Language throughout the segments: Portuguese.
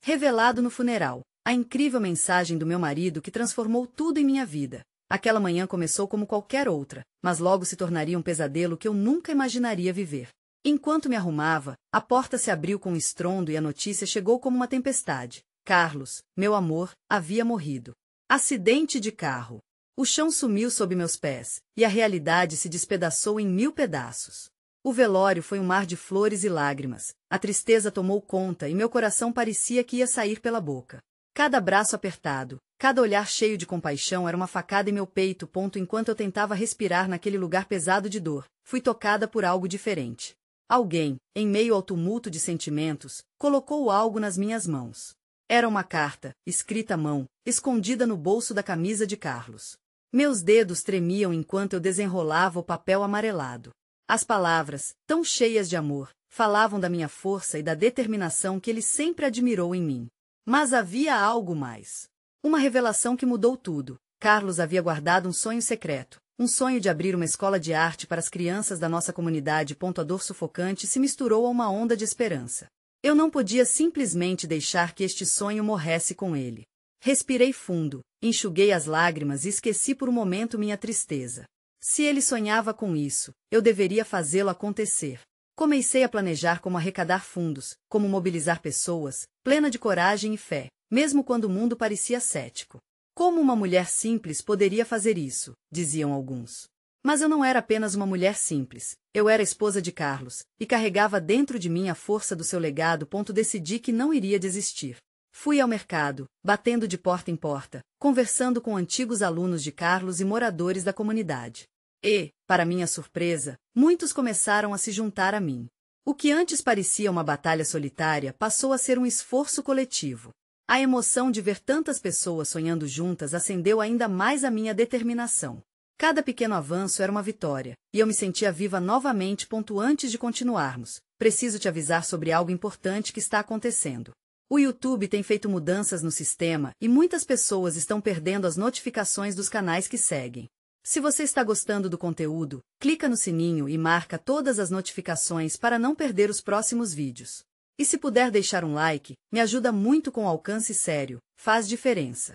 Revelado no funeral. A incrível mensagem do meu marido que transformou tudo em minha vida. Aquela manhã começou como qualquer outra, mas logo se tornaria um pesadelo que eu nunca imaginaria viver. Enquanto me arrumava, a porta se abriu com um estrondo e a notícia chegou como uma tempestade. Carlos, meu amor, havia morrido. Acidente de carro. O chão sumiu sob meus pés, e a realidade se despedaçou em 1000 pedaços. O velório foi um mar de flores e lágrimas. A tristeza tomou conta e meu coração parecia que ia sair pela boca. Cada abraço apertado, cada olhar cheio de compaixão era uma facada em meu peito. Enquanto eu tentava respirar naquele lugar pesado de dor, fui tocada por algo diferente. Alguém, em meio ao tumulto de sentimentos, colocou algo nas minhas mãos. Era uma carta, escrita à mão, escondida no bolso da camisa de Carlos. Meus dedos tremiam enquanto eu desenrolava o papel amarelado. As palavras, tão cheias de amor, falavam da minha força e da determinação que ele sempre admirou em mim. Mas havia algo mais. Uma revelação que mudou tudo. Carlos havia guardado um sonho secreto, um sonho de abrir uma escola de arte para as crianças da nossa comunidade. A dor sufocante se misturou a uma onda de esperança. Eu não podia simplesmente deixar que este sonho morresse com ele. Respirei fundo, enxuguei as lágrimas e esqueci por um momento minha tristeza. Se ele sonhava com isso, eu deveria fazê-lo acontecer. Comecei a planejar como arrecadar fundos, como mobilizar pessoas, plena de coragem e fé, mesmo quando o mundo parecia cético. Como uma mulher simples poderia fazer isso, diziam alguns. Mas eu não era apenas uma mulher simples, eu era a esposa de Carlos, e carregava dentro de mim a força do seu legado. Decidi que não iria desistir. Fui ao mercado, batendo de porta em porta, conversando com antigos alunos de Carlos e moradores da comunidade. E, para minha surpresa, muitos começaram a se juntar a mim. O que antes parecia uma batalha solitária passou a ser um esforço coletivo. A emoção de ver tantas pessoas sonhando juntas acendeu ainda mais a minha determinação. Cada pequeno avanço era uma vitória, e eu me sentia viva novamente. Antes de continuarmos, preciso te avisar sobre algo importante que está acontecendo. O YouTube tem feito mudanças no sistema e muitas pessoas estão perdendo as notificações dos canais que seguem. Se você está gostando do conteúdo, clica no sininho e marca todas as notificações para não perder os próximos vídeos. E se puder deixar um like, me ajuda muito com alcance sério, faz diferença.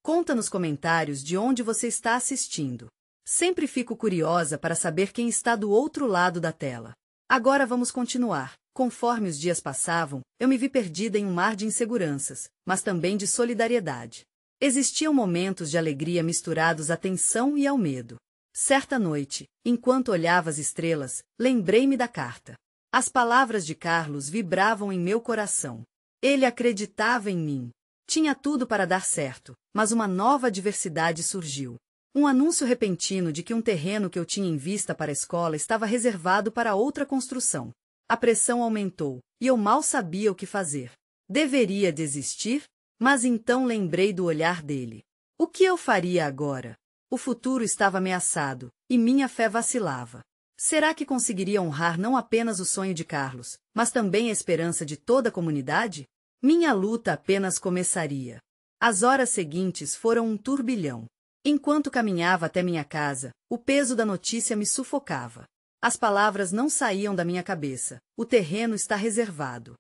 Conta nos comentários de onde você está assistindo. Sempre fico curiosa para saber quem está do outro lado da tela. Agora vamos continuar. Conforme os dias passavam, eu me vi perdida em um mar de inseguranças, mas também de solidariedade. Existiam momentos de alegria misturados à tensão e ao medo. Certa noite, enquanto olhava as estrelas, lembrei-me da carta. As palavras de Carlos vibravam em meu coração. Ele acreditava em mim. Tinha tudo para dar certo, mas uma nova adversidade surgiu. Um anúncio repentino de que um terreno que eu tinha em vista para a escola estava reservado para outra construção. A pressão aumentou, e eu mal sabia o que fazer. Deveria desistir? Mas então lembrei do olhar dele. O que eu faria agora? O futuro estava ameaçado, e minha fé vacilava. Será que conseguiria honrar não apenas o sonho de Carlos, mas também a esperança de toda a comunidade? Minha luta apenas começaria. As horas seguintes foram um turbilhão. Enquanto caminhava até minha casa, o peso da notícia me sufocava. As palavras não saíam da minha cabeça. O terreno está reservado.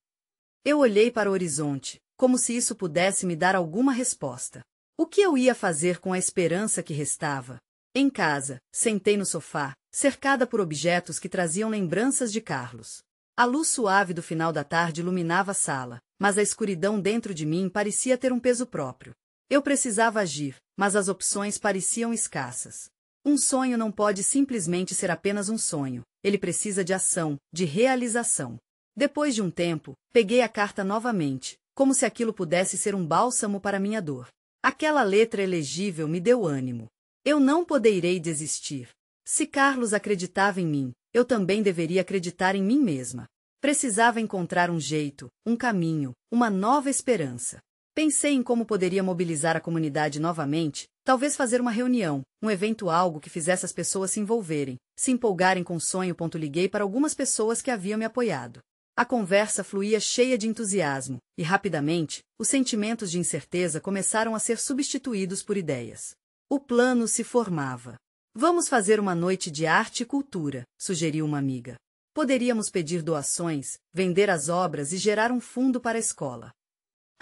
Eu olhei para o horizonte, como se isso pudesse me dar alguma resposta. O que eu ia fazer com a esperança que restava? Em casa, sentei no sofá, cercada por objetos que traziam lembranças de Carlos. A luz suave do final da tarde iluminava a sala, mas a escuridão dentro de mim parecia ter um peso próprio. Eu precisava agir, mas as opções pareciam escassas. Um sonho não pode simplesmente ser apenas um sonho, ele precisa de ação, de realização. Depois de um tempo, peguei a carta novamente, como se aquilo pudesse ser um bálsamo para minha dor. Aquela letra elegível me deu ânimo. Eu não poderei desistir. Se Carlos acreditava em mim, eu também deveria acreditar em mim mesma. Precisava encontrar um jeito, um caminho, uma nova esperança. Pensei em como poderia mobilizar a comunidade novamente, talvez fazer uma reunião, um evento, algo que fizesse as pessoas se envolverem, se empolgarem com o sonho. Liguei para algumas pessoas que haviam me apoiado. A conversa fluía cheia de entusiasmo, e rapidamente, os sentimentos de incerteza começaram a ser substituídos por ideias. O plano se formava. Vamos fazer uma noite de arte e cultura, sugeriu uma amiga. Poderíamos pedir doações, vender as obras e gerar um fundo para a escola.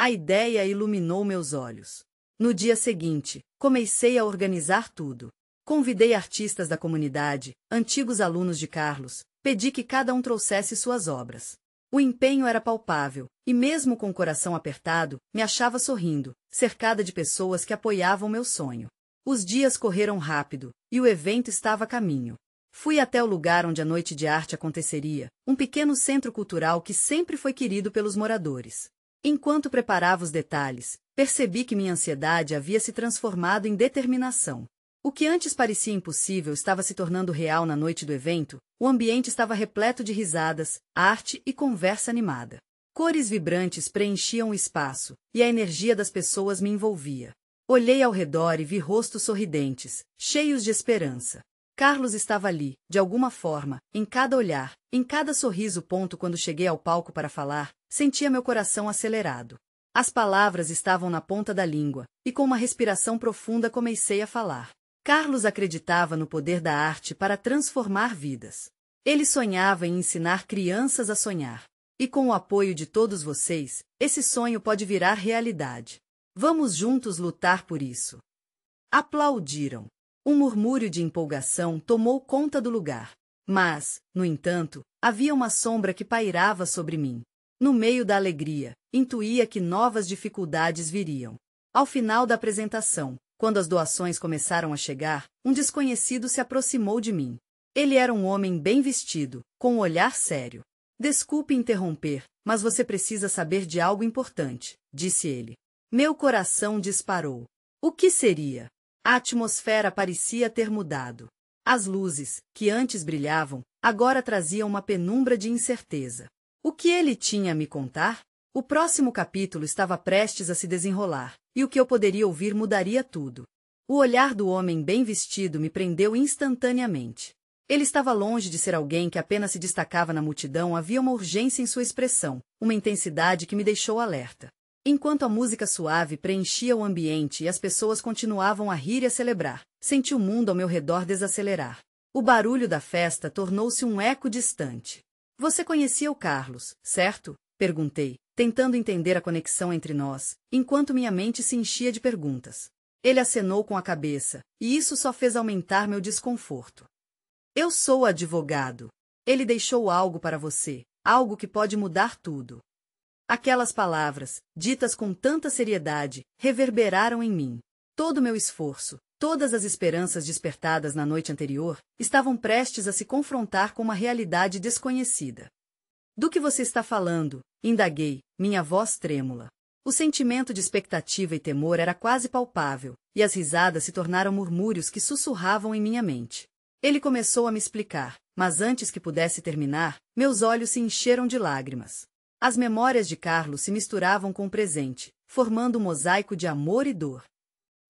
A ideia iluminou meus olhos. No dia seguinte, comecei a organizar tudo. Convidei artistas da comunidade, antigos alunos de Carlos, pedi que cada um trouxesse suas obras. O empenho era palpável, e mesmo com o coração apertado, me achava sorrindo, cercada de pessoas que apoiavam meu sonho. Os dias correram rápido, e o evento estava a caminho. Fui até o lugar onde a noite de arte aconteceria, um pequeno centro cultural que sempre foi querido pelos moradores. Enquanto preparava os detalhes, percebi que minha ansiedade havia se transformado em determinação. O que antes parecia impossível estava se tornando real na noite do evento. O ambiente estava repleto de risadas, arte e conversa animada. Cores vibrantes preenchiam o espaço, e a energia das pessoas me envolvia. Olhei ao redor e vi rostos sorridentes, cheios de esperança. Carlos estava ali, de alguma forma, em cada olhar, em cada sorriso. Quando cheguei ao palco para falar, sentia meu coração acelerado. As palavras estavam na ponta da língua, e com uma respiração profunda comecei a falar. Carlos acreditava no poder da arte para transformar vidas. Ele sonhava em ensinar crianças a sonhar. E com o apoio de todos vocês, esse sonho pode virar realidade. Vamos juntos lutar por isso. Aplaudiram. Um murmúrio de empolgação tomou conta do lugar. Mas, no entanto, havia uma sombra que pairava sobre mim. No meio da alegria, intuía que novas dificuldades viriam. Ao final da apresentação, quando as doações começaram a chegar, um desconhecido se aproximou de mim. Ele era um homem bem vestido, com um olhar sério. Desculpe interromper, mas você precisa saber de algo importante, disse ele. Meu coração disparou. O que seria? A atmosfera parecia ter mudado. As luzes, que antes brilhavam, agora traziam uma penumbra de incerteza. O que ele tinha a me contar? O próximo capítulo estava prestes a se desenrolar, e o que eu poderia ouvir mudaria tudo. O olhar do homem bem vestido me prendeu instantaneamente. Ele estava longe de ser alguém que apenas se destacava na multidão. Havia uma urgência em sua expressão, uma intensidade que me deixou alerta. Enquanto a música suave preenchia o ambiente e as pessoas continuavam a rir e a celebrar, senti o mundo ao meu redor desacelerar. O barulho da festa tornou-se um eco distante. Você conhecia o Carlos, certo? Perguntei, tentando entender a conexão entre nós, enquanto minha mente se enchia de perguntas. Ele acenou com a cabeça, e isso só fez aumentar meu desconforto. Eu sou advogado. Ele deixou algo para você, algo que pode mudar tudo. Aquelas palavras, ditas com tanta seriedade, reverberaram em mim. Todo o meu esforço, todas as esperanças despertadas na noite anterior, estavam prestes a se confrontar com uma realidade desconhecida. Do que você está falando? Indaguei, minha voz trêmula. O sentimento de expectativa e temor era quase palpável, e as risadas se tornaram murmúrios que sussurravam em minha mente. Ele começou a me explicar, mas antes que pudesse terminar, meus olhos se encheram de lágrimas. As memórias de Carlos se misturavam com o presente, formando um mosaico de amor e dor.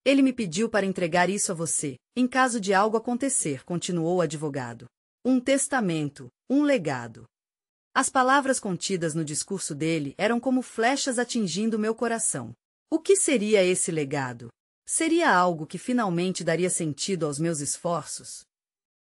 Ele me pediu para entregar isso a você, em caso de algo acontecer, continuou o advogado. Um testamento, um legado. As palavras contidas no discurso dele eram como flechas atingindo meu coração. O que seria esse legado? Seria algo que finalmente daria sentido aos meus esforços?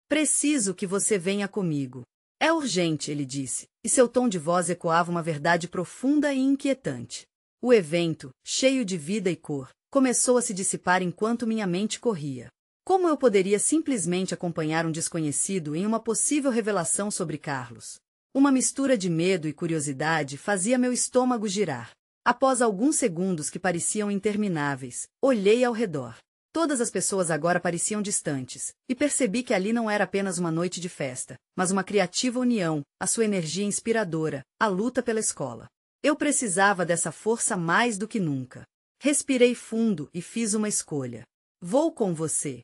Preciso que você venha comigo. É urgente, ele disse, e seu tom de voz ecoava uma verdade profunda e inquietante. O evento, cheio de vida e cor, começou a se dissipar enquanto minha mente corria. Como eu poderia simplesmente acompanhar um desconhecido em uma possível revelação sobre Carlos? Uma mistura de medo e curiosidade fazia meu estômago girar. Após alguns segundos que pareciam intermináveis, olhei ao redor. Todas as pessoas agora pareciam distantes, e percebi que ali não era apenas uma noite de festa, mas uma criativa união, a sua energia inspiradora, a luta pela escola. Eu precisava dessa força mais do que nunca. Respirei fundo e fiz uma escolha. Vou com você.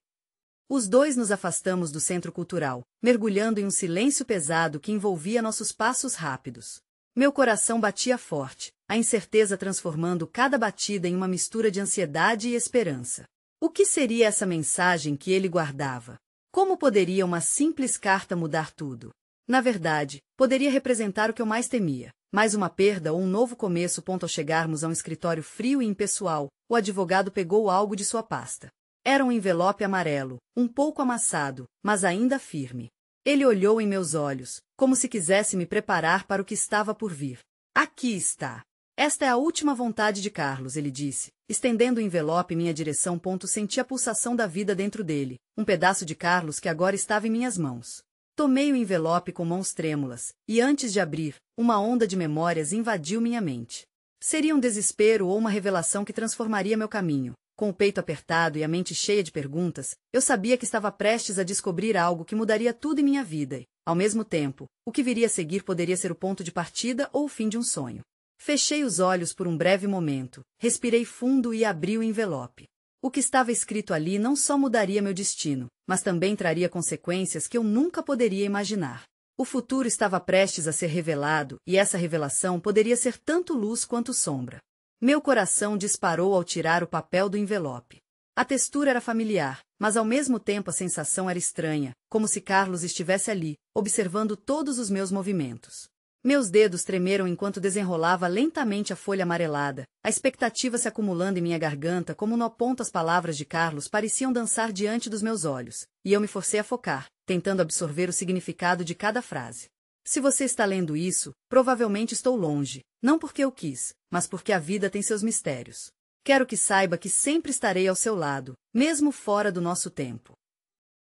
Os dois nos afastamos do centro cultural, mergulhando em um silêncio pesado que envolvia nossos passos rápidos. Meu coração batia forte, a incerteza transformando cada batida em uma mistura de ansiedade e esperança. O que seria essa mensagem que ele guardava? Como poderia uma simples carta mudar tudo? Na verdade, poderia representar o que eu mais temia, mais uma perda ou um novo começo. Ao chegarmos a um escritório frio e impessoal, o advogado pegou algo de sua pasta. Era um envelope amarelo, um pouco amassado, mas ainda firme. Ele olhou em meus olhos, como se quisesse me preparar para o que estava por vir. Aqui está. Esta é a última vontade de Carlos, ele disse, estendendo o envelope em minha direção. Senti a pulsação da vida dentro dele, um pedaço de Carlos que agora estava em minhas mãos. Tomei o envelope com mãos trêmulas, e antes de abrir, uma onda de memórias invadiu minha mente. Seria um desespero ou uma revelação que transformaria meu caminho. Com o peito apertado e a mente cheia de perguntas, eu sabia que estava prestes a descobrir algo que mudaria tudo em minha vida e, ao mesmo tempo, o que viria a seguir poderia ser o ponto de partida ou o fim de um sonho. Fechei os olhos por um breve momento, respirei fundo e abri o envelope. O que estava escrito ali não só mudaria meu destino, mas também traria consequências que eu nunca poderia imaginar. O futuro estava prestes a ser revelado, e essa revelação poderia ser tanto luz quanto sombra. Meu coração disparou ao tirar o papel do envelope. A textura era familiar, mas ao mesmo tempo a sensação era estranha, como se Carlos estivesse ali, observando todos os meus movimentos. Meus dedos tremeram enquanto desenrolava lentamente a folha amarelada, a expectativa se acumulando em minha garganta como no ponto. As palavras de Carlos pareciam dançar diante dos meus olhos, e eu me forcei a focar, tentando absorver o significado de cada frase. Se você está lendo isso, provavelmente estou longe, não porque eu quis, mas porque a vida tem seus mistérios. Quero que saiba que sempre estarei ao seu lado, mesmo fora do nosso tempo.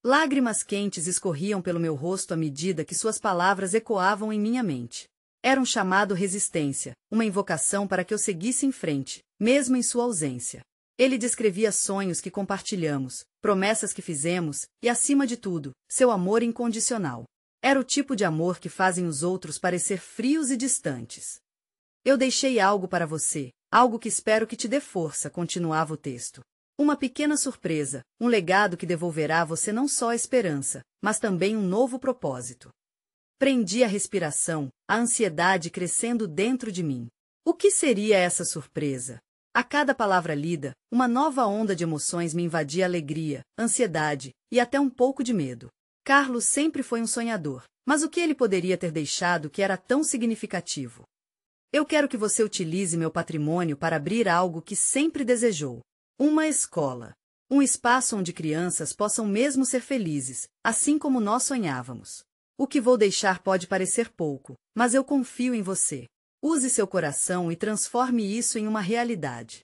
Lágrimas quentes escorriam pelo meu rosto à medida que suas palavras ecoavam em minha mente. Era um chamado resistência, uma invocação para que eu seguisse em frente, mesmo em sua ausência. Ele descrevia sonhos que compartilhamos, promessas que fizemos e, acima de tudo, seu amor incondicional. Era o tipo de amor que fazem os outros parecer frios e distantes. Eu deixei algo para você, algo que espero que te dê força, continuava o texto. Uma pequena surpresa, um legado que devolverá a você não só a esperança, mas também um novo propósito. Prendi a respiração, a ansiedade crescendo dentro de mim. O que seria essa surpresa? A cada palavra lida, uma nova onda de emoções me invadia: alegria, ansiedade e até um pouco de medo. Carlos sempre foi um sonhador, mas o que ele poderia ter deixado que era tão significativo? Eu quero que você utilize meu patrimônio para abrir algo que sempre desejou. Uma escola. Um espaço onde crianças possam mesmo ser felizes, assim como nós sonhávamos. O que vou deixar pode parecer pouco, mas eu confio em você. Use seu coração e transforme isso em uma realidade.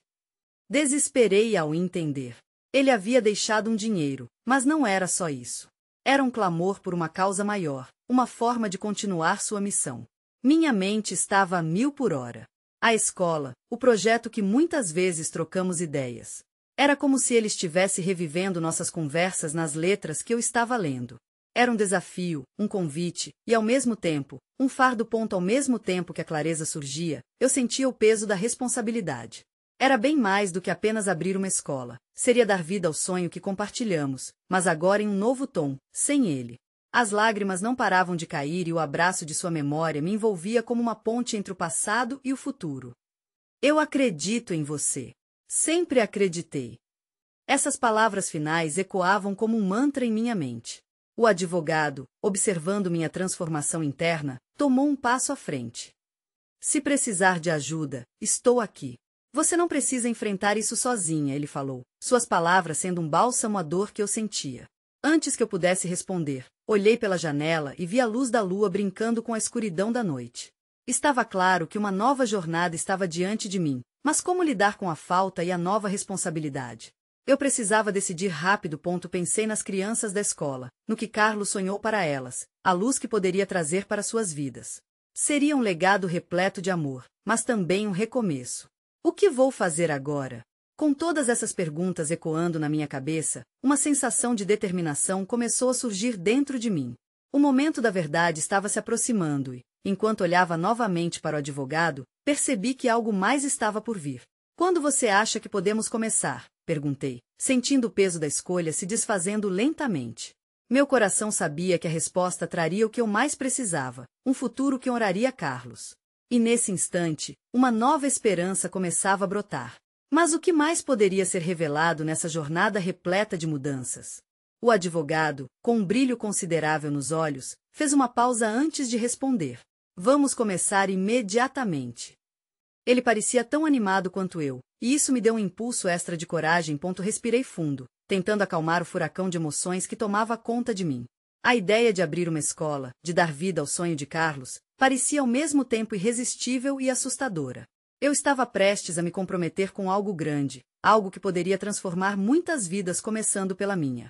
Desesperei ao entender. Ele havia deixado um dinheiro, mas não era só isso. Era um clamor por uma causa maior, uma forma de continuar sua missão. Minha mente estava a 1000 por hora. A escola, o projeto que muitas vezes trocamos ideias. Era como se ele estivesse revivendo nossas conversas nas letras que eu estava lendo. Era um desafio, um convite, e ao mesmo tempo, um fardo. Ao mesmo tempo que a clareza surgia, eu sentia o peso da responsabilidade. Era bem mais do que apenas abrir uma escola. Seria dar vida ao sonho que compartilhamos, mas agora em um novo tom, sem ele. As lágrimas não paravam de cair e o abraço de sua memória me envolvia como uma ponte entre o passado e o futuro. Eu acredito em você. Sempre acreditei. Essas palavras finais ecoavam como um mantra em minha mente. O advogado, observando minha transformação interna, tomou um passo à frente. Se precisar de ajuda, estou aqui. Você não precisa enfrentar isso sozinha, ele falou, suas palavras sendo um bálsamo à dor que eu sentia. Antes que eu pudesse responder, olhei pela janela e vi a luz da lua brincando com a escuridão da noite. Estava claro que uma nova jornada estava diante de mim, mas como lidar com a falta e a nova responsabilidade? Eu precisava decidir rápido. Pensei nas crianças da escola, no que Carlos sonhou para elas, a luz que poderia trazer para suas vidas. Seria um legado repleto de amor, mas também um recomeço. O que vou fazer agora? Com todas essas perguntas ecoando na minha cabeça, uma sensação de determinação começou a surgir dentro de mim. O momento da verdade estava se aproximando e, enquanto olhava novamente para o advogado, percebi que algo mais estava por vir. Quando você acha que podemos começar? Perguntei, sentindo o peso da escolha se desfazendo lentamente. Meu coração sabia que a resposta traria o que eu mais precisava, um futuro que honraria Carlos. E nesse instante, uma nova esperança começava a brotar. Mas o que mais poderia ser revelado nessa jornada repleta de mudanças? O advogado, com um brilho considerável nos olhos, fez uma pausa antes de responder. Vamos começar imediatamente. Ele parecia tão animado quanto eu, e isso me deu um impulso extra de coragem. Respirei fundo, tentando acalmar o furacão de emoções que tomava conta de mim. A ideia de abrir uma escola, de dar vida ao sonho de Carlos, parecia ao mesmo tempo irresistível e assustadora. Eu estava prestes a me comprometer com algo grande, algo que poderia transformar muitas vidas começando pela minha.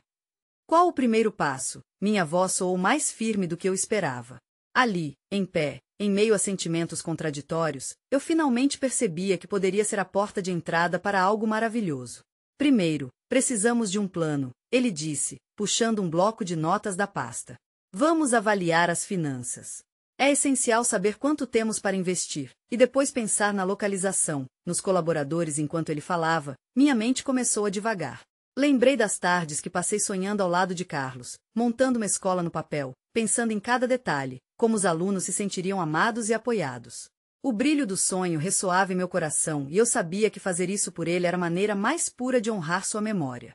Qual o primeiro passo? Minha voz soou mais firme do que eu esperava. Ali, em pé, em meio a sentimentos contraditórios, eu finalmente percebia que poderia ser a porta de entrada para algo maravilhoso. Primeiro, precisamos de um plano, ele disse, puxando um bloco de notas da pasta. Vamos avaliar as finanças. É essencial saber quanto temos para investir, e depois pensar na localização, nos colaboradores enquanto ele falava, minha mente começou a divagar. Lembrei das tardes que passei sonhando ao lado de Carlos, montando uma escola no papel, pensando em cada detalhe, como os alunos se sentiriam amados e apoiados. O brilho do sonho ressoava em meu coração e eu sabia que fazer isso por ele era a maneira mais pura de honrar sua memória.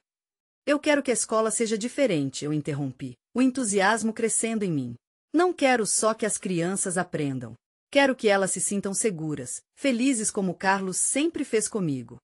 Eu quero que a escola seja diferente, eu interrompi, o entusiasmo crescendo em mim. Não quero só que as crianças aprendam. Quero que elas se sintam seguras, felizes como Carlos sempre fez comigo.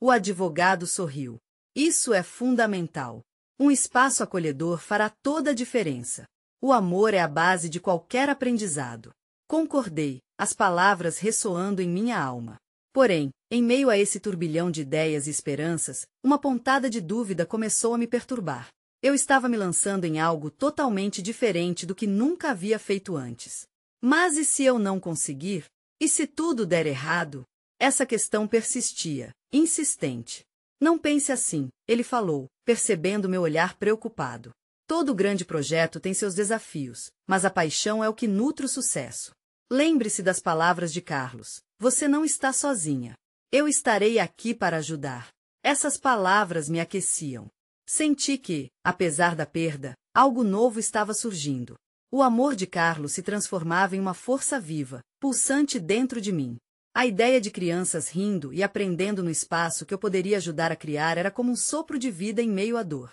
O advogado sorriu. Isso é fundamental. Um espaço acolhedor fará toda a diferença. O amor é a base de qualquer aprendizado. Concordei, as palavras ressoando em minha alma. Porém, em meio a esse turbilhão de ideias e esperanças, uma pontada de dúvida começou a me perturbar. Eu estava me lançando em algo totalmente diferente do que nunca havia feito antes. Mas e se eu não conseguir? E se tudo der errado? Essa questão persistia, insistente. Não pense assim, ele falou, percebendo meu olhar preocupado. Todo grande projeto tem seus desafios, mas a paixão é o que nutre o sucesso. Lembre-se das palavras de Carlos. Você não está sozinha. Eu estarei aqui para ajudar. Essas palavras me aqueciam. Senti que, apesar da perda, algo novo estava surgindo. O amor de Carlos se transformava em uma força viva, pulsante dentro de mim. A ideia de crianças rindo e aprendendo no espaço que eu poderia ajudar a criar era como um sopro de vida em meio à dor.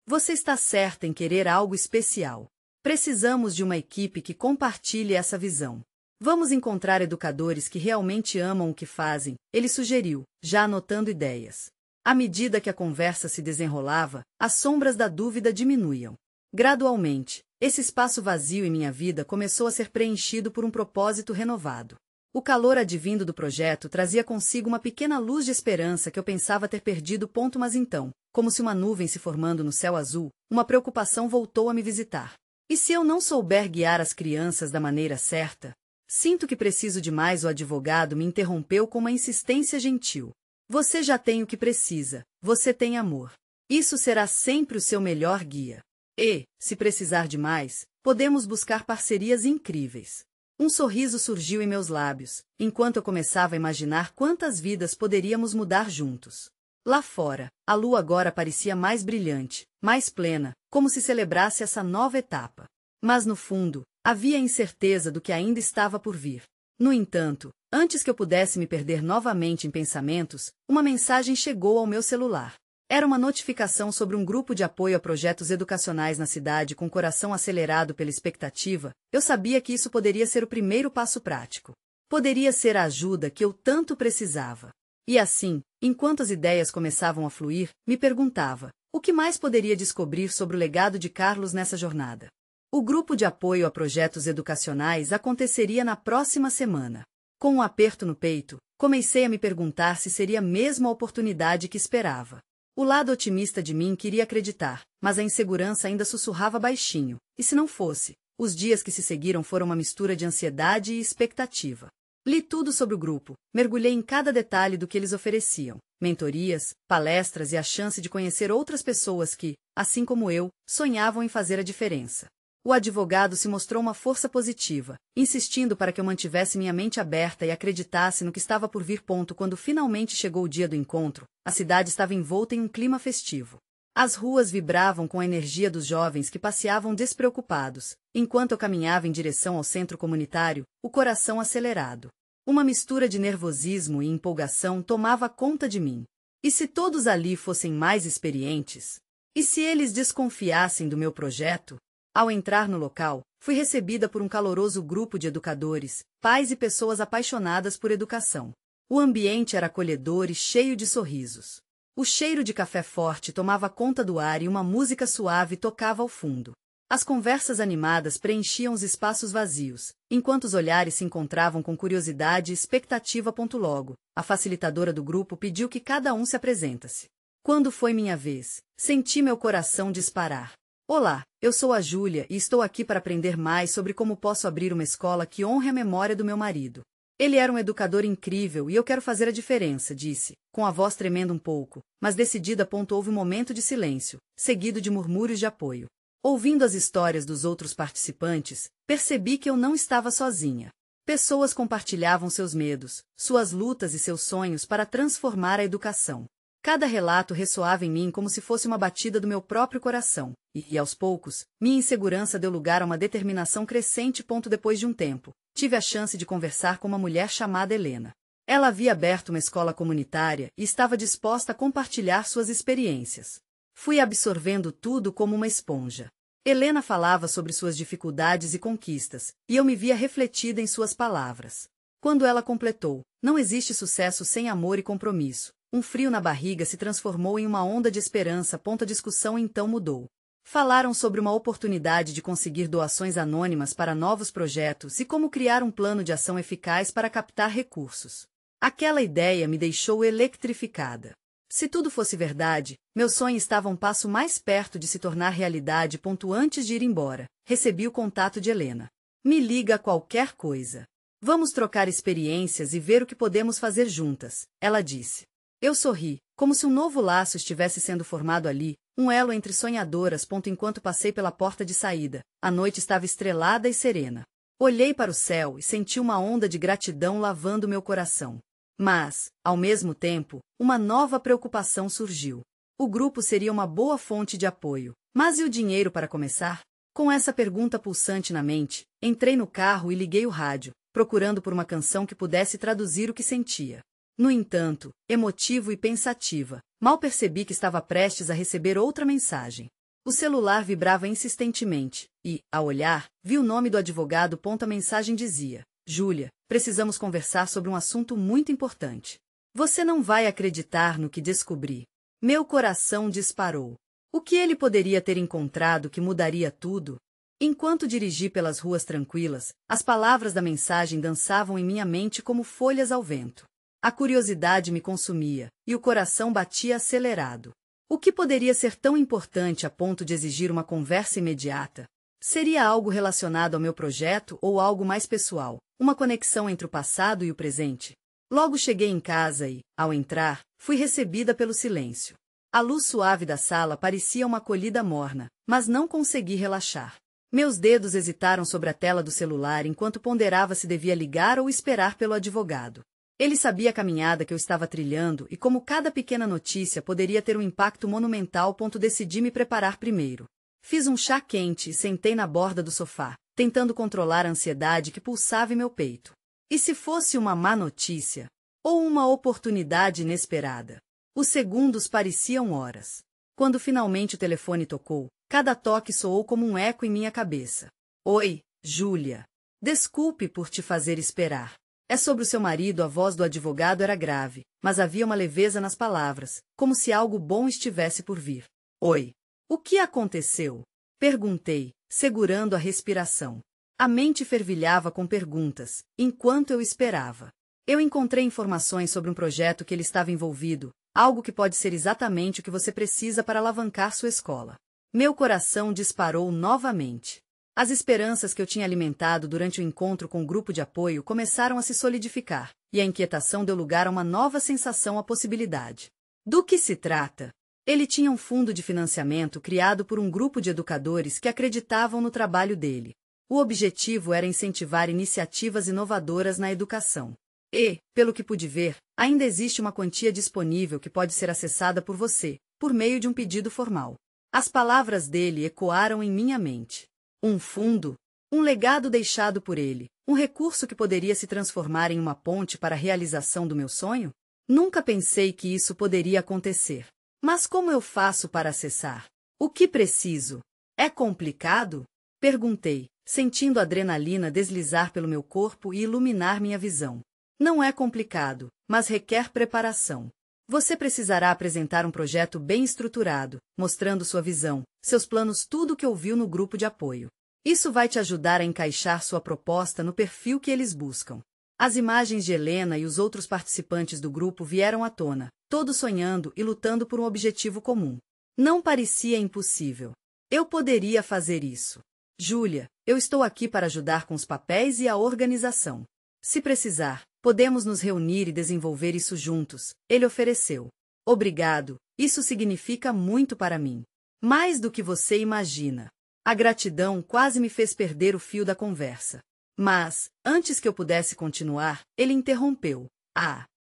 Você está certa em querer algo especial. Precisamos de uma equipe que compartilhe essa visão. Vamos encontrar educadores que realmente amam o que fazem, ele sugeriu, já anotando ideias. À medida que a conversa se desenrolava, as sombras da dúvida diminuíam. Gradualmente, esse espaço vazio em minha vida começou a ser preenchido por um propósito renovado. O calor advindo do projeto trazia consigo uma pequena luz de esperança que eu pensava ter perdido. Mas então, como se uma nuvem se formando no céu azul, uma preocupação voltou a me visitar. E se eu não souber guiar as crianças da maneira certa? Sinto que preciso de mais. O advogado me interrompeu com uma insistência gentil. Você já tem o que precisa, você tem amor. Isso será sempre o seu melhor guia. E, se precisar de mais, podemos buscar parcerias incríveis. Um sorriso surgiu em meus lábios, enquanto eu começava a imaginar quantas vidas poderíamos mudar juntos. Lá fora, a lua agora parecia mais brilhante, mais plena, como se celebrasse essa nova etapa. Mas no fundo, havia a incerteza do que ainda estava por vir. No entanto, antes que eu pudesse me perder novamente em pensamentos, uma mensagem chegou ao meu celular. Era uma notificação sobre um grupo de apoio a projetos educacionais na cidade. Com o coração acelerado pela expectativa, eu sabia que isso poderia ser o primeiro passo prático. Poderia ser a ajuda que eu tanto precisava. E assim, enquanto as ideias começavam a fluir, me perguntava, o que mais poderia descobrir sobre o legado de Carlos nessa jornada? O grupo de apoio a projetos educacionais aconteceria na próxima semana. Com um aperto no peito, comecei a me perguntar se seria mesmo a oportunidade que esperava. O lado otimista de mim queria acreditar, mas a insegurança ainda sussurrava baixinho. E se não fosse? Os dias que se seguiram foram uma mistura de ansiedade e expectativa. Li tudo sobre o grupo, mergulhei em cada detalhe do que eles ofereciam. Mentorias, palestras e a chance de conhecer outras pessoas que, assim como eu, sonhavam em fazer a diferença. O advogado se mostrou uma força positiva, insistindo para que eu mantivesse minha mente aberta e acreditasse no que estava por vir. Quando finalmente chegou o dia do encontro, a cidade estava envolta em um clima festivo. As ruas vibravam com a energia dos jovens que passeavam despreocupados, enquanto eu caminhava em direção ao centro comunitário, o coração acelerado. Uma mistura de nervosismo e empolgação tomava conta de mim. E se todos ali fossem mais experientes? E se eles desconfiassem do meu projeto? Ao entrar no local, fui recebida por um caloroso grupo de educadores, pais e pessoas apaixonadas por educação. O ambiente era acolhedor e cheio de sorrisos. O cheiro de café forte tomava conta do ar e uma música suave tocava ao fundo. As conversas animadas preenchiam os espaços vazios, enquanto os olhares se encontravam com curiosidade e expectativa. Logo, a facilitadora do grupo pediu que cada um se apresentasse. Quando foi minha vez, senti meu coração disparar. Olá, eu sou a Júlia e estou aqui para aprender mais sobre como posso abrir uma escola que honre a memória do meu marido. Ele era um educador incrível e eu quero fazer a diferença, disse, com a voz tremendo um pouco, mas decidida. Houve um momento de silêncio, seguido de murmúrios de apoio. Ouvindo as histórias dos outros participantes, percebi que eu não estava sozinha. Pessoas compartilhavam seus medos, suas lutas e seus sonhos para transformar a educação. Cada relato ressoava em mim como se fosse uma batida do meu próprio coração, e aos poucos, minha insegurança deu lugar a uma determinação crescente. Depois de um tempo, tive a chance de conversar com uma mulher chamada Helena. Ela havia aberto uma escola comunitária e estava disposta a compartilhar suas experiências. Fui absorvendo tudo como uma esponja. Helena falava sobre suas dificuldades e conquistas, e eu me via refletida em suas palavras. Quando ela completou, não existe sucesso sem amor e compromisso. Um frio na barriga se transformou em uma onda de esperança. A discussão então mudou. Falaram sobre uma oportunidade de conseguir doações anônimas para novos projetos e como criar um plano de ação eficaz para captar recursos. Aquela ideia me deixou eletrificada. Se tudo fosse verdade, meu sonho estava um passo mais perto de se tornar realidade. Antes de ir embora, recebi o contato de Helena. Me liga a qualquer coisa. Vamos trocar experiências e ver o que podemos fazer juntas, ela disse. Eu sorri, como se um novo laço estivesse sendo formado ali, um elo entre sonhadoras. Enquanto passei pela porta de saída, a noite estava estrelada e serena. Olhei para o céu e senti uma onda de gratidão lavando meu coração. Mas, ao mesmo tempo, uma nova preocupação surgiu. O grupo seria uma boa fonte de apoio, mas e o dinheiro para começar? Com essa pergunta pulsante na mente, entrei no carro e liguei o rádio, procurando por uma canção que pudesse traduzir o que sentia. No entanto, emotivo e pensativa, mal percebi que estava prestes a receber outra mensagem. O celular vibrava insistentemente, e, ao olhar, vi o nome do advogado. A mensagem dizia: Júlia, precisamos conversar sobre um assunto muito importante. Você não vai acreditar no que descobri. Meu coração disparou. O que ele poderia ter encontrado que mudaria tudo? Enquanto dirigi pelas ruas tranquilas, as palavras da mensagem dançavam em minha mente como folhas ao vento. A curiosidade me consumia, e o coração batia acelerado. O que poderia ser tão importante a ponto de exigir uma conversa imediata? Seria algo relacionado ao meu projeto ou algo mais pessoal, uma conexão entre o passado e o presente? Logo cheguei em casa e, ao entrar, fui recebida pelo silêncio. A luz suave da sala parecia uma acolhida morna, mas não consegui relaxar. Meus dedos hesitaram sobre a tela do celular enquanto ponderava se devia ligar ou esperar pelo advogado. Ele sabia a caminhada que eu estava trilhando e como cada pequena notícia poderia ter um impacto monumental. Decidi me preparar primeiro. Fiz um chá quente e sentei na borda do sofá, tentando controlar a ansiedade que pulsava em meu peito. E se fosse uma má notícia? Ou uma oportunidade inesperada? Os segundos pareciam horas. Quando finalmente o telefone tocou, cada toque soou como um eco em minha cabeça. Oi, Júlia. Desculpe por te fazer esperar. É sobre o seu marido. A voz do advogado era grave, mas havia uma leveza nas palavras, como se algo bom estivesse por vir. Oi. O que aconteceu? Perguntei, segurando a respiração. A mente fervilhava com perguntas, enquanto eu esperava. Eu encontrei informações sobre um projeto que ele estava envolvido, algo que pode ser exatamente o que você precisa para alavancar sua escola. Meu coração disparou novamente. As esperanças que eu tinha alimentado durante o encontro com o grupo de apoio começaram a se solidificar, e a inquietação deu lugar a uma nova sensação à possibilidade. Do que se trata? Ele tinha um fundo de financiamento criado por um grupo de educadores que acreditavam no trabalho dele. O objetivo era incentivar iniciativas inovadoras na educação. E, pelo que pude ver, ainda existe uma quantia disponível que pode ser acessada por você, por meio de um pedido formal. As palavras dele ecoaram em minha mente. Um fundo? Um legado deixado por ele, um recurso que poderia se transformar em uma ponte para a realização do meu sonho? Nunca pensei que isso poderia acontecer. Mas como eu faço para acessar? O que preciso? É complicado? Perguntei, sentindo a adrenalina deslizar pelo meu corpo e iluminar minha visão. Não é complicado, mas requer preparação. Você precisará apresentar um projeto bem estruturado, mostrando sua visão, seus planos, tudo o que ouviu no grupo de apoio. Isso vai te ajudar a encaixar sua proposta no perfil que eles buscam. As imagens de Helena e os outros participantes do grupo vieram à tona, todos sonhando e lutando por um objetivo comum. Não parecia impossível. Eu poderia fazer isso. Júlia, eu estou aqui para ajudar com os papéis e a organização. Se precisar, podemos nos reunir e desenvolver isso juntos, ele ofereceu. Obrigado, isso significa muito para mim. Mais do que você imagina. A gratidão quase me fez perder o fio da conversa. Mas, antes que eu pudesse continuar, ele interrompeu.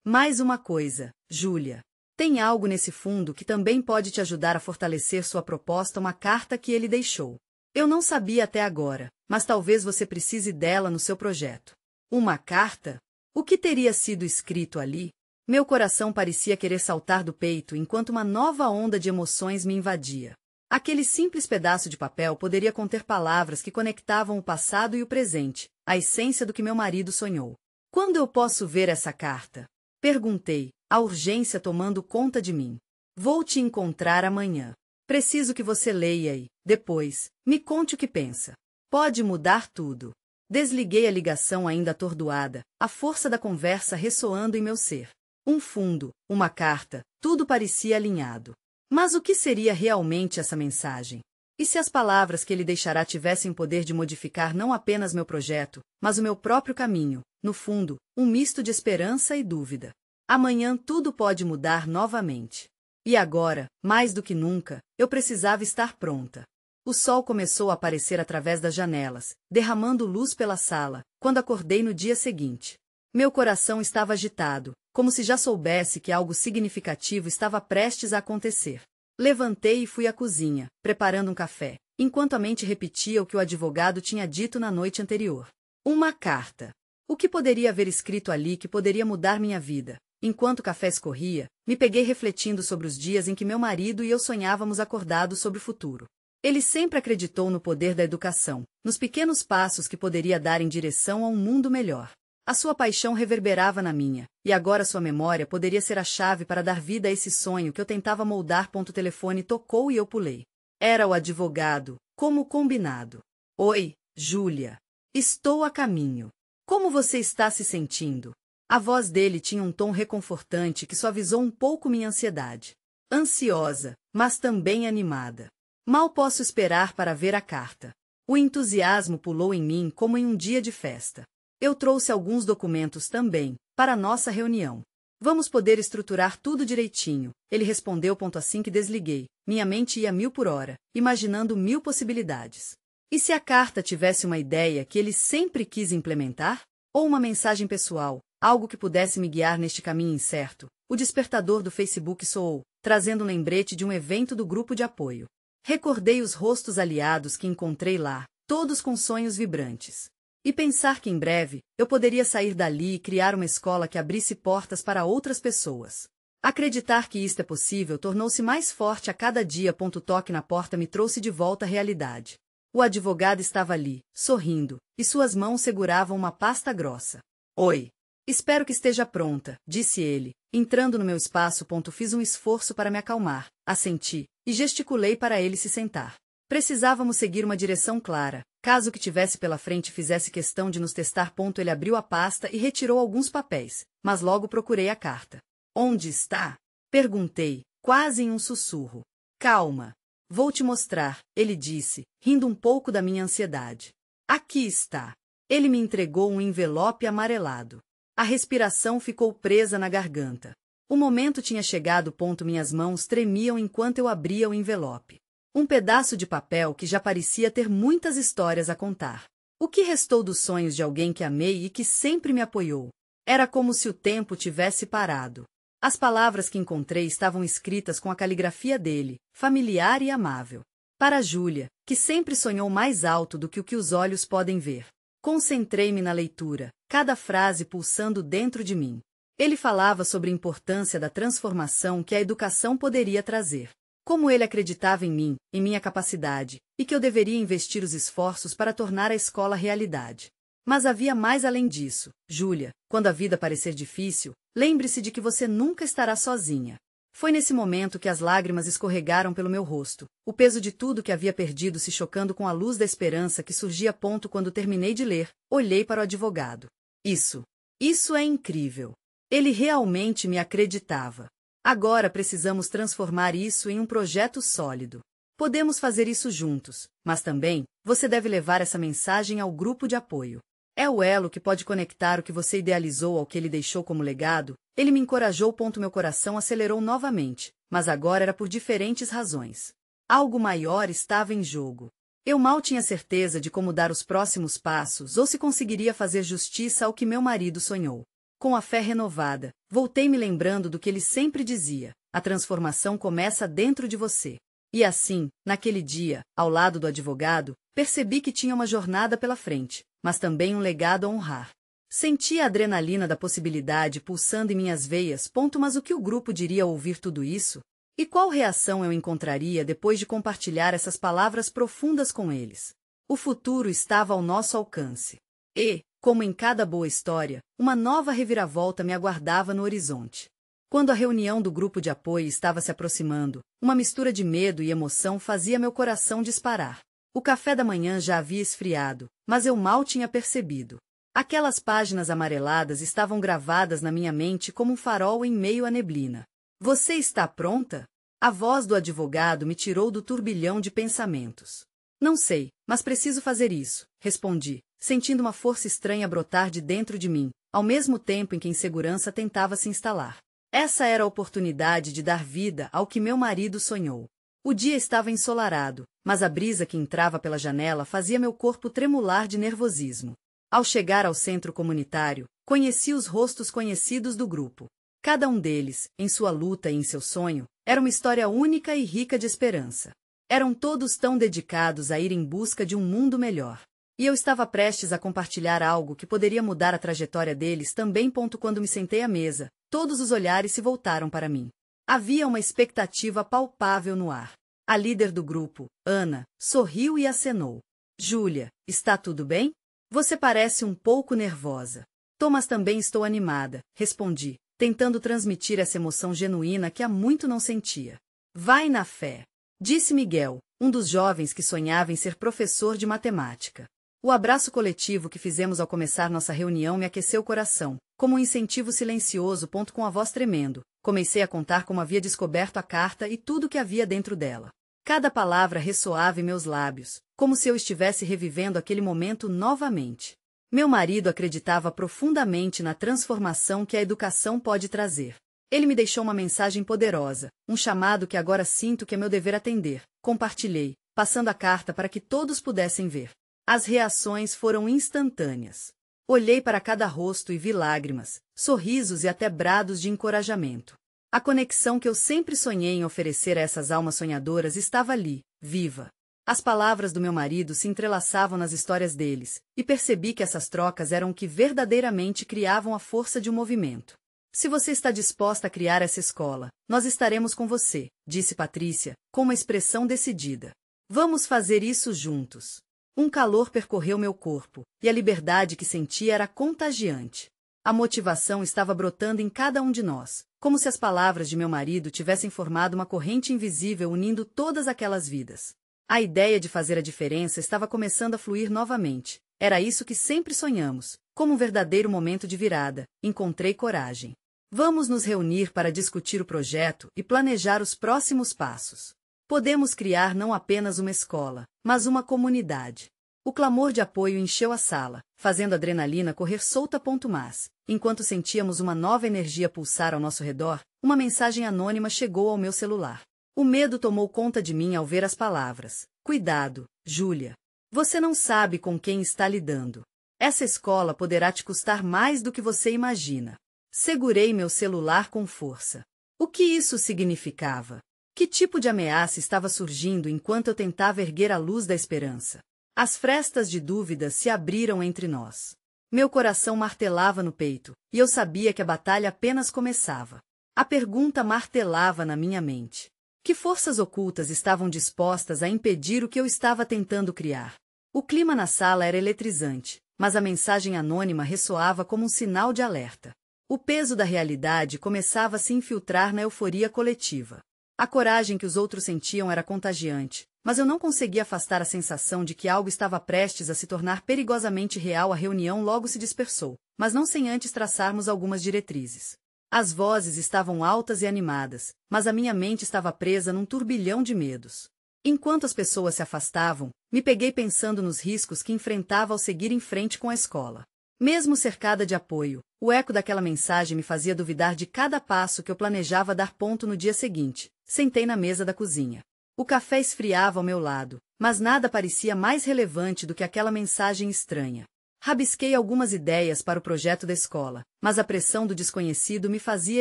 Mais uma coisa, Júlia. Tem algo nesse fundo que também pode te ajudar a fortalecer sua proposta, uma carta que ele deixou. Eu não sabia até agora, mas talvez você precise dela no seu projeto. Uma carta? O que teria sido escrito ali? Meu coração parecia querer saltar do peito enquanto uma nova onda de emoções me invadia. Aquele simples pedaço de papel poderia conter palavras que conectavam o passado e o presente, a essência do que meu marido sonhou. Quando eu posso ver essa carta? Perguntei, a urgência tomando conta de mim. Vou te encontrar amanhã. Preciso que você leia e, depois, me conte o que pensa. Pode mudar tudo. Desliguei a ligação ainda atordoada, a força da conversa ressoando em meu ser. Um fundo, uma carta, tudo parecia alinhado. Mas o que seria realmente essa mensagem? E se as palavras que ele deixará tivessem o poder de modificar não apenas meu projeto, mas o meu próprio caminho? No fundo, um misto de esperança e dúvida. Amanhã tudo pode mudar novamente. E agora, mais do que nunca, eu precisava estar pronta. O sol começou a aparecer através das janelas, derramando luz pela sala, quando acordei no dia seguinte. Meu coração estava agitado, como se já soubesse que algo significativo estava prestes a acontecer. Levantei e fui à cozinha, preparando um café, enquanto a mente repetia o que o advogado tinha dito na noite anterior. Uma carta. O que poderia haver escrito ali que poderia mudar minha vida? Enquanto o café escorria, me peguei refletindo sobre os dias em que meu marido e eu sonhávamos acordados sobre o futuro. Ele sempre acreditou no poder da educação, nos pequenos passos que poderia dar em direção a um mundo melhor. A sua paixão reverberava na minha, e agora sua memória poderia ser a chave para dar vida a esse sonho que eu tentava moldar. O telefone tocou e eu pulei. Era o advogado, como combinado. Oi, Júlia. Estou a caminho. Como você está se sentindo? A voz dele tinha um tom reconfortante que suavizou um pouco minha ansiedade. Ansiosa, mas também animada. Mal posso esperar para ver a carta. O entusiasmo pulou em mim como em um dia de festa. Eu trouxe alguns documentos também, para nossa reunião. Vamos poder estruturar tudo direitinho, ele respondeu. Assim que desliguei, minha mente ia a 1000 por hora, imaginando 1000 possibilidades. E se a carta tivesse uma ideia que ele sempre quis implementar? Ou uma mensagem pessoal, algo que pudesse me guiar neste caminho incerto? O despertador do Facebook soou, trazendo um lembrete de um evento do grupo de apoio. Recordei os rostos aliados que encontrei lá, todos com sonhos vibrantes. E pensar que em breve, eu poderia sair dali e criar uma escola que abrisse portas para outras pessoas. Acreditar que isto é possível tornou-se mais forte a cada dia. Toque na porta me trouxe de volta à realidade. O advogado estava ali, sorrindo, e suas mãos seguravam uma pasta grossa. Oi. Espero que esteja pronta, disse ele, entrando no meu espaço. Fiz um esforço para me acalmar, assenti, e gesticulei para ele se sentar. Precisávamos seguir uma direção clara, caso o que tivesse pela frente fizesse questão de nos testar. Ele abriu a pasta e retirou alguns papéis, mas logo procurei a carta. Onde está? Perguntei, quase em um sussurro. Calma. Vou te mostrar, ele disse, rindo um pouco da minha ansiedade. Aqui está. Ele me entregou um envelope amarelado. A respiração ficou presa na garganta. O momento tinha chegado. Minhas mãos tremiam enquanto eu abria o envelope. Um pedaço de papel que já parecia ter muitas histórias a contar. O que restou dos sonhos de alguém que amei e que sempre me apoiou? Era como se o tempo tivesse parado. As palavras que encontrei estavam escritas com a caligrafia dele, familiar e amável. Para Júlia, que sempre sonhou mais alto do que o que os olhos podem ver. Concentrei-me na leitura, cada frase pulsando dentro de mim. Ele falava sobre a importância da transformação que a educação poderia trazer. Como ele acreditava em mim, em minha capacidade, e que eu deveria investir os esforços para tornar a escola realidade. Mas havia mais além disso. Júlia, quando a vida parecer difícil, lembre-se de que você nunca estará sozinha. Foi nesse momento que as lágrimas escorregaram pelo meu rosto, o peso de tudo que havia perdido se chocando com a luz da esperança que surgia. Quando terminei de ler, olhei para o advogado. Isso é incrível. Ele realmente me acreditava. Agora precisamos transformar isso em um projeto sólido. Podemos fazer isso juntos, mas também, você deve levar essa mensagem ao grupo de apoio. É o elo que pode conectar o que você idealizou ao que ele deixou como legado. Ele me encorajou. Meu coração acelerou novamente, mas agora era por diferentes razões. Algo maior estava em jogo. Eu mal tinha certeza de como dar os próximos passos ou se conseguiria fazer justiça ao que meu marido sonhou. Com a fé renovada, voltei me lembrando do que ele sempre dizia: a transformação começa dentro de você. E assim, naquele dia, ao lado do advogado, percebi que tinha uma jornada pela frente, mas também um legado a honrar. Senti a adrenalina da possibilidade pulsando em minhas veias. Mas o que o grupo diria ao ouvir tudo isso? E qual reação eu encontraria depois de compartilhar essas palavras profundas com eles? O futuro estava ao nosso alcance. E, como em cada boa história, uma nova reviravolta me aguardava no horizonte. Quando a reunião do grupo de apoio estava se aproximando, uma mistura de medo e emoção fazia meu coração disparar. O café da manhã já havia esfriado, mas eu mal tinha percebido. Aquelas páginas amareladas estavam gravadas na minha mente como um farol em meio à neblina. Você está pronta? A voz do advogado me tirou do turbilhão de pensamentos. Não sei, mas preciso fazer isso, respondi, sentindo uma força estranha brotar de dentro de mim, ao mesmo tempo em que a insegurança tentava se instalar. Essa era a oportunidade de dar vida ao que meu marido sonhou. O dia estava ensolarado, mas a brisa que entrava pela janela fazia meu corpo tremular de nervosismo. Ao chegar ao centro comunitário, conheci os rostos conhecidos do grupo. Cada um deles, em sua luta e em seu sonho, era uma história única e rica de esperança. Eram todos tão dedicados a ir em busca de um mundo melhor. E eu estava prestes a compartilhar algo que poderia mudar a trajetória deles também. Quando me sentei à mesa, todos os olhares se voltaram para mim. Havia uma expectativa palpável no ar. A líder do grupo, Ana, sorriu e acenou. Júlia, está tudo bem? Você parece um pouco nervosa. Mas também estou animada, respondi, tentando transmitir essa emoção genuína que há muito não sentia. Vai na fé, disse Miguel, um dos jovens que sonhava em ser professor de matemática. O abraço coletivo que fizemos ao começar nossa reunião me aqueceu o coração, como um incentivo silencioso. Com a voz tremendo, comecei a contar como havia descoberto a carta e tudo o que havia dentro dela. Cada palavra ressoava em meus lábios, como se eu estivesse revivendo aquele momento novamente. Meu marido acreditava profundamente na transformação que a educação pode trazer. Ele me deixou uma mensagem poderosa, um chamado que agora sinto que é meu dever atender. Compartilhei, passando a carta para que todos pudessem ver. As reações foram instantâneas. Olhei para cada rosto e vi lágrimas, sorrisos e até brados de encorajamento. A conexão que eu sempre sonhei em oferecer a essas almas sonhadoras estava ali, viva. As palavras do meu marido se entrelaçavam nas histórias deles, e percebi que essas trocas eram o que verdadeiramente criavam a força de um movimento. Se você está disposta a criar essa escola, nós estaremos com você, disse Patrícia, com uma expressão decidida. Vamos fazer isso juntos. Um calor percorreu meu corpo, e a liberdade que sentia era contagiante. A motivação estava brotando em cada um de nós, como se as palavras de meu marido tivessem formado uma corrente invisível unindo todas aquelas vidas. A ideia de fazer a diferença estava começando a fluir novamente. Era isso que sempre sonhamos, como um verdadeiro momento de virada. Encontrei coragem. Vamos nos reunir para discutir o projeto e planejar os próximos passos. Podemos criar não apenas uma escola, mas uma comunidade. O clamor de apoio encheu a sala, fazendo a adrenalina correr solta. Mas, enquanto sentíamos uma nova energia pulsar ao nosso redor, uma mensagem anônima chegou ao meu celular. O medo tomou conta de mim ao ver as palavras. Cuidado, Júlia. Você não sabe com quem está lidando. Essa escola poderá te custar mais do que você imagina. Segurei meu celular com força. O que isso significava? Que tipo de ameaça estava surgindo enquanto eu tentava erguer a luz da esperança? As frestas de dúvida se abriram entre nós. Meu coração martelava no peito, e eu sabia que a batalha apenas começava. A pergunta martelava na minha mente. Que forças ocultas estavam dispostas a impedir o que eu estava tentando criar? O clima na sala era eletrizante, mas a mensagem anônima ressoava como um sinal de alerta. O peso da realidade começava a se infiltrar na euforia coletiva. A coragem que os outros sentiam era contagiante, mas eu não conseguia afastar a sensação de que algo estava prestes a se tornar perigosamente real. A reunião logo se dispersou, mas não sem antes traçarmos algumas diretrizes. As vozes estavam altas e animadas, mas a minha mente estava presa num turbilhão de medos. Enquanto as pessoas se afastavam, me peguei pensando nos riscos que enfrentava ao seguir em frente com a escola. Mesmo cercada de apoio, o eco daquela mensagem me fazia duvidar de cada passo que eu planejava dar. No dia seguinte, sentei na mesa da cozinha. O café esfriava ao meu lado, mas nada parecia mais relevante do que aquela mensagem estranha. Rabisquei algumas ideias para o projeto da escola, mas a pressão do desconhecido me fazia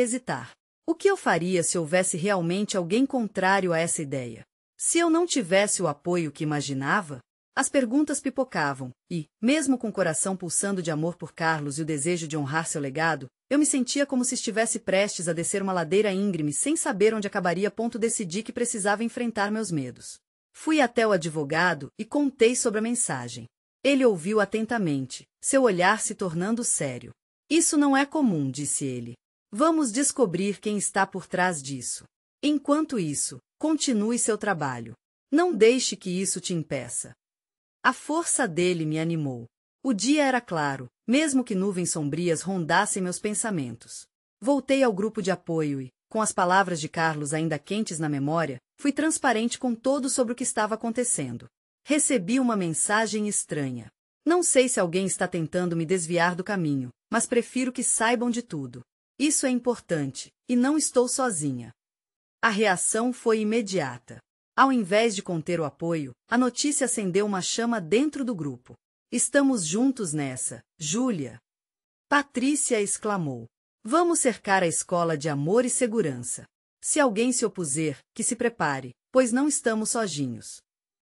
hesitar. O que eu faria se houvesse realmente alguém contrário a essa ideia? Se eu não tivesse o apoio que imaginava? As perguntas pipocavam, e, mesmo com o coração pulsando de amor por Carlos e o desejo de honrar seu legado, eu me sentia como se estivesse prestes a descer uma ladeira íngreme sem saber onde acabaria. Decidi que precisava enfrentar meus medos. Fui até o advogado e contei sobre a mensagem. Ele ouviu atentamente, seu olhar se tornando sério. Isso não é comum, disse ele. Vamos descobrir quem está por trás disso. Enquanto isso, continue seu trabalho. Não deixe que isso te impeça. A força dele me animou. O dia era claro, mesmo que nuvens sombrias rondassem meus pensamentos. Voltei ao grupo de apoio e, com as palavras de Carlos ainda quentes na memória, fui transparente com todos sobre o que estava acontecendo. Recebi uma mensagem estranha. Não sei se alguém está tentando me desviar do caminho, mas prefiro que saibam de tudo. Isso é importante, e não estou sozinha. A reação foi imediata. Ao invés de conter o apoio, a notícia acendeu uma chama dentro do grupo. Estamos juntos nessa, Júlia. Patrícia exclamou. Vamos cercar a escola de amor e segurança. Se alguém se opuser, que se prepare, pois não estamos sozinhos.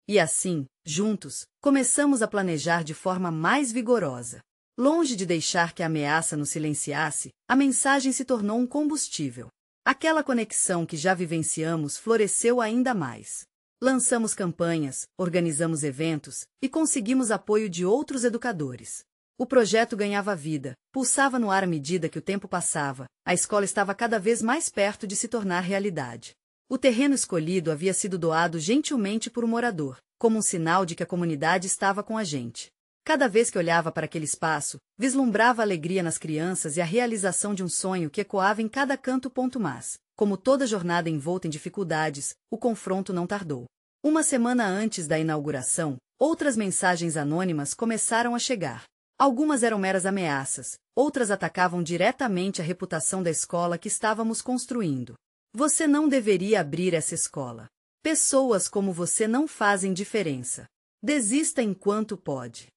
E assim, juntos, começamos a planejar de forma mais vigorosa. Longe de deixar que a ameaça nos silenciasse, a mensagem se tornou um combustível. Aquela conexão que já vivenciamos floresceu ainda mais. Lançamos campanhas, organizamos eventos e conseguimos apoio de outros educadores. O projeto ganhava vida, pulsava no ar à medida que o tempo passava, a escola estava cada vez mais perto de se tornar realidade. O terreno escolhido havia sido doado gentilmente por um morador, como um sinal de que a comunidade estava com a gente. Cada vez que olhava para aquele espaço, vislumbrava a alegria nas crianças e a realização de um sonho que ecoava em cada canto. Mas, como toda jornada envolta em dificuldades, o confronto não tardou. Uma semana antes da inauguração, outras mensagens anônimas começaram a chegar. Algumas eram meras ameaças, outras atacavam diretamente a reputação da escola que estávamos construindo. Você não deveria abrir essa escola. Pessoas como você não fazem diferença. Desista enquanto pode.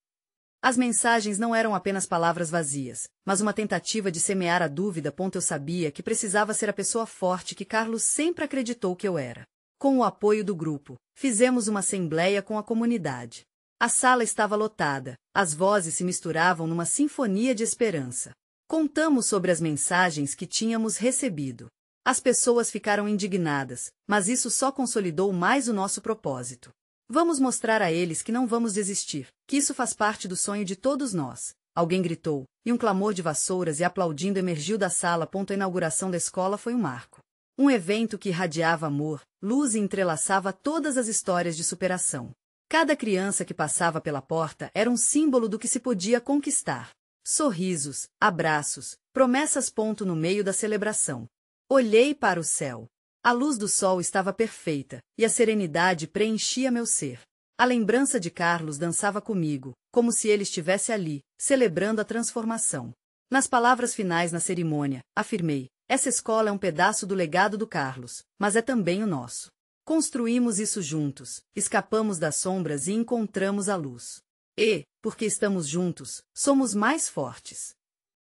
As mensagens não eram apenas palavras vazias, mas uma tentativa de semear a dúvida. Eu sabia que precisava ser a pessoa forte que Carlos sempre acreditou que eu era. Com o apoio do grupo, fizemos uma assembleia com a comunidade. A sala estava lotada, as vozes se misturavam numa sinfonia de esperança. Contamos sobre as mensagens que tínhamos recebido. As pessoas ficaram indignadas, mas isso só consolidou mais o nosso propósito. Vamos mostrar a eles que não vamos desistir, que isso faz parte do sonho de todos nós. Alguém gritou, e um clamor de vassouras e aplaudindo emergiu da sala. A inauguração da escola foi um marco. Um evento que irradiava amor, luz e entrelaçava todas as histórias de superação. Cada criança que passava pela porta era um símbolo do que se podia conquistar. Sorrisos, abraços, promessas. No meio da celebração. Olhei para o céu. A luz do sol estava perfeita, e a serenidade preenchia meu ser. A lembrança de Carlos dançava comigo, como se ele estivesse ali, celebrando a transformação. Nas palavras finais na cerimônia, afirmei, essa escola é um pedaço do legado do Carlos, mas é também o nosso. Construímos isso juntos, escapamos das sombras e encontramos a luz. E, porque estamos juntos, somos mais fortes.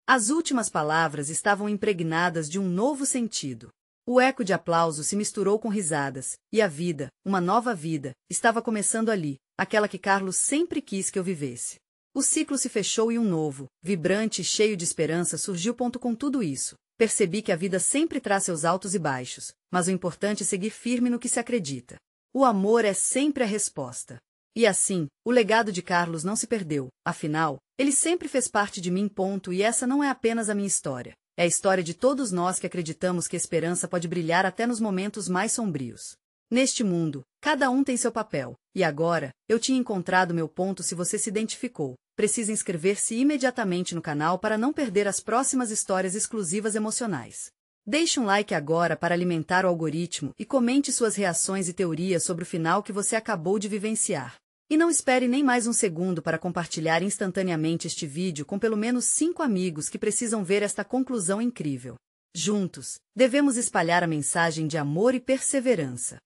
As últimas palavras estavam impregnadas de um novo sentido. O eco de aplauso se misturou com risadas, e a vida, uma nova vida, estava começando ali, aquela que Carlos sempre quis que eu vivesse. O ciclo se fechou e um novo, vibrante e cheio de esperança surgiu. Com tudo isso, percebi que a vida sempre traz seus altos e baixos, mas o importante é seguir firme no que se acredita. O amor é sempre a resposta. E assim, o legado de Carlos não se perdeu, afinal, Ele sempre fez parte de mim, ponto, e essa não é apenas a minha história. É a história de todos nós que acreditamos que a esperança pode brilhar até nos momentos mais sombrios. Neste mundo, cada um tem seu papel. E agora, eu tinha encontrado meu ponto. Se você se identificou, precisa inscrever-se imediatamente no canal para não perder as próximas histórias exclusivas emocionais. Deixe um like agora para alimentar o algoritmo e comente suas reações e teorias sobre o final que você acabou de vivenciar. E não espere nem mais um segundo para compartilhar instantaneamente este vídeo com pelo menos 5 amigos que precisam ver esta conclusão incrível. Juntos, devemos espalhar a mensagem de amor e perseverança.